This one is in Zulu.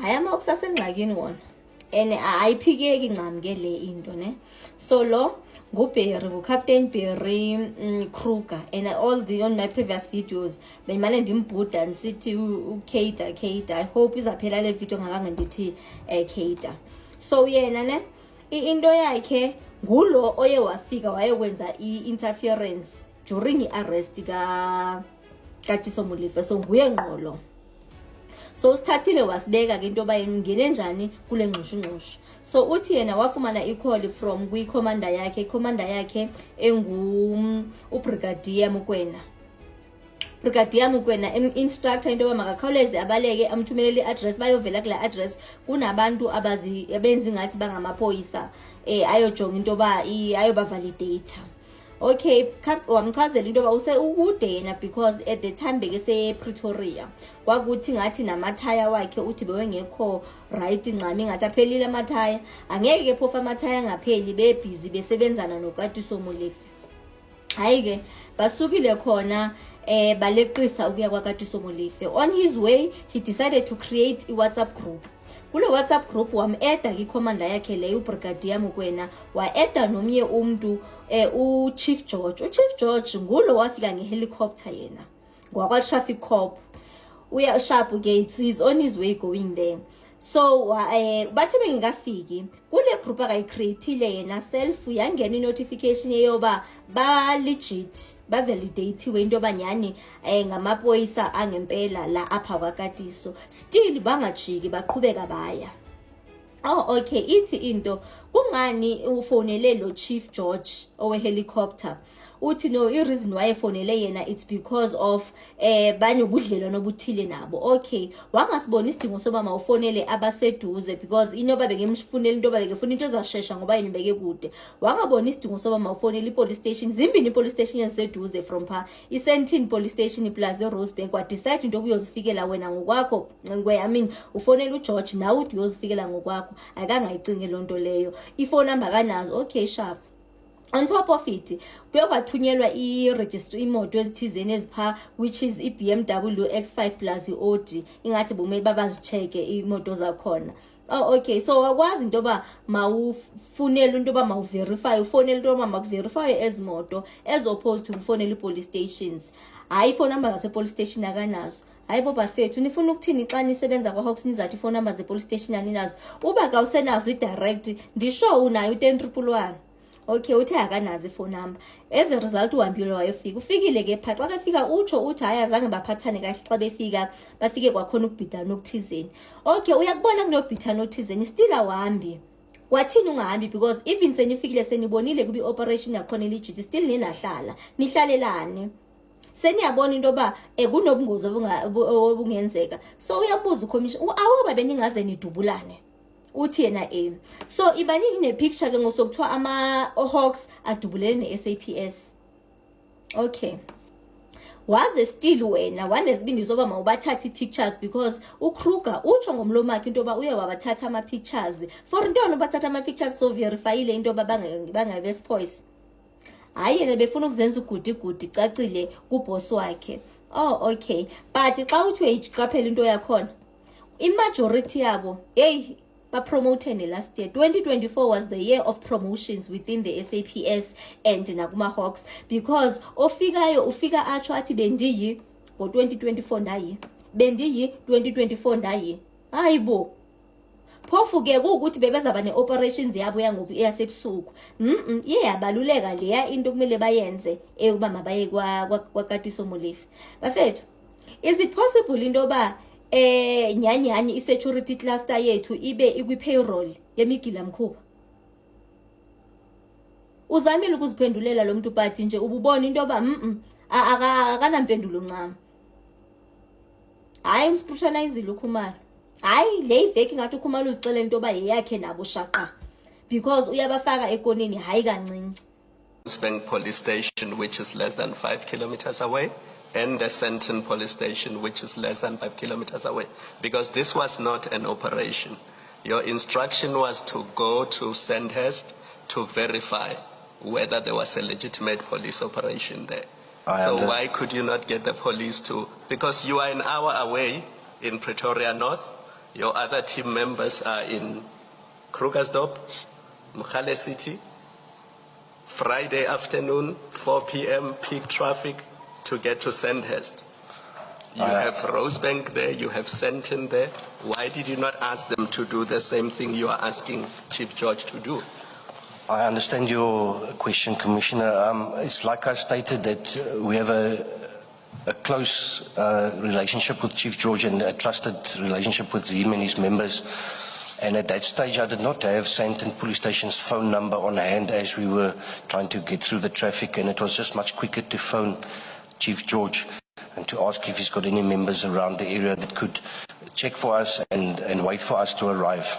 ayama ukusasengxakini wona and ayiphikeki ncam ke le into ne. So lo nguBerry, nguCaptain Berry Kruger, and all the on my previous videos bemane ndimbhuda ndisithi uKater. I hope izaphela le video ngakanga ndithi Kater. So yena ne into yakhe ngulo oye wafika wayekwenza i-interference during i-arrest kaTiso Molefe. So nguye ngqolo. So sithathile wasibeka ke into ba ngene njani kule ngqushu. So uthi yena wafumana i-call from kwi-commander yakhe uBrigadier Mokoena. Brigadier Mokoena instructor into ba makakhawuleze abaleke amthumelele i-address, bayovela kula address kunabantu abenzi ngathi bangamapolisa ayojonga into ba ayoba validator. Okay, wamchazela into ba ukude yena because at the time bekese Pretoria kwakuthi ngathi namathaya wakhe uthi bewengekho right ncami ngathi aphelile amathaya, angeke ke phofa amathaya ngapheli bebusy besebenzana noKatiso Molefe. Hayi ke basukile khona baleqisa ukuya kwaKatiso Molefe. On his way he decided to create a WhatsApp group. Kulo WhatsApp group wam-eda ki-commander yakhe leyo uBrigadier Mokoena, wa-eda nomnye umuntu uChief George. uChief George ngulo wafika ngehelicopter yena ngwakwa-traffic cop. Uya sharp ke, he's on his way going there. So bathi bengekafiki kule group akayicreatile yena self yangena i-notification yoba ba legit ba validate into yoba nyani ngamapolisa angempela la apha kwaKatiso. Still bangajiki baqhubeka baya. Oh okay, ithi into kungani ufonele lo Chief George owe helicopter. Uthi no, i-reason why efonele yena it's because of banokudlelwa nobuthile nabo. Okay, wangasibona isidingo soba mawufonele abaseduze because inoba bengemfunela into ba bekefuna into ezashesha ngoba yini beke kude. Wangabona isidingo soba mawufonele i-police station, zimbini i-police station eziseduze from pha, i-Sandton police station plus e-Rosebank. Wa decide into kuyozifikela wena ngokwakho. I mean ufonele uGeorge nawe uthi uyozifikela ngokwakho, akangayicinge lonto leyo. Ifone number kanazo. Okay, sharp. On top of it, kuyokuthunyelwa i-registry imoto ezithizeni ezipha, which is i-BMW X5 plus i-Audi. Ingathi bomele babazicheke imoto zakhona. Oh okay, so wakwazi into ba mawufunela into ba mawuverify, ufonela into ba makuverify ezimoto as opposed to ufonela i-police stations. Hayi phone number zase police station akanazo. Hayi bo bafethu nifuna ukuthini xa nisebenza kwaHawks nizathi phone number ze police station aninazo. Uba ka usenazo i-direct ndisho unayo 10111. Okay, uthe akanazi phone number. As a result uhambile wayofika. Ufikile ke pha xa befika utsho uthi hayi azange baphathane kahle xa befika bafike kwakhona ukubhidana okuthizeni. Okay, uyakubona kunobhidana okuthizeni still awahambi. Wathini ungahambi because even senifikile senibonile kubi operation yakhona legit still ninahlala. Nihlalelane. Seniyabona into ba kunobungozi obungenzeka. So uyabuza ucommission awoba beningaze nidubulane. Uthi yena so ibani ine picture ke ngosokuthiwa ama-Hawks adubulene ne-SAPS. Okay, waze still wena wanesibindi soba mawubathatha i-pictures because uKruger utsho ngomlomo wakhe into yoba uye wabathatha ama-pictures for intoni bathatha ama-pictures so verifyile into yoba bangabe-spoils. Hayi yena befuna ukuzenza ugudi cacile kuboss wakhe. Oh okay, but xa uthi uyayiqaphela into yakhona i-majority yabo promoted last year. 2024 was the year of promotions within the SAPS and nakuma Hawks because ufika atsho athi bendiyi ngo-2024 ndayi, bendiyi 2024 ndayi. Hayibo phofu ke ukuthi bebezaba ne-operations yabo yangoku eyasebusuku. Yabaluleka leya into kumele bayenze ukuba mabaye kwaKatiso Molefe. Bafethu, is it possible into ba nyanyani i-security cluster yethu ibe ikwi-payroll yemigila mkhuba? Uzamile ukuziphendulela lo muntu but nje ububona into yoba akanampendulo ncama. Hayi umscrutinizile uKhumalo. Hayi le iveki ngathi uKhumalo uzixelela into yoba yeyakhe nabo shaqa because uyabafaka ekoneni hayi kancinci. Rosebank police station, which is less than 5 kilometers away, and the Sandton police station, which is less than 5 kilometers away, because this was not an operation. Your instruction was to go to Sandhurst to verify whether there was a legitimate police operation there. So why could you not get the police to, because you are an hour away in Pretoria North, Your other team members are in Krugersdorp, Mkhale City, Friday afternoon, 4 p.m. peak traffic to get to Sandhurst. You have Rosebank there, you have Senton there. Why did you not ask them to do the same thing you are asking Chief George to do? I understand your question, Commissioner. It's like I stated that we have a close relationship with Chief George and a trusted relationship with him and his members. And at that stage, I did not have Sandton Police Station's phone number on hand as we were trying to get through the traffic, and it was just much quicker to phone Chief George and to ask if he's got any members around the area that could check for us and wait for us to arrive.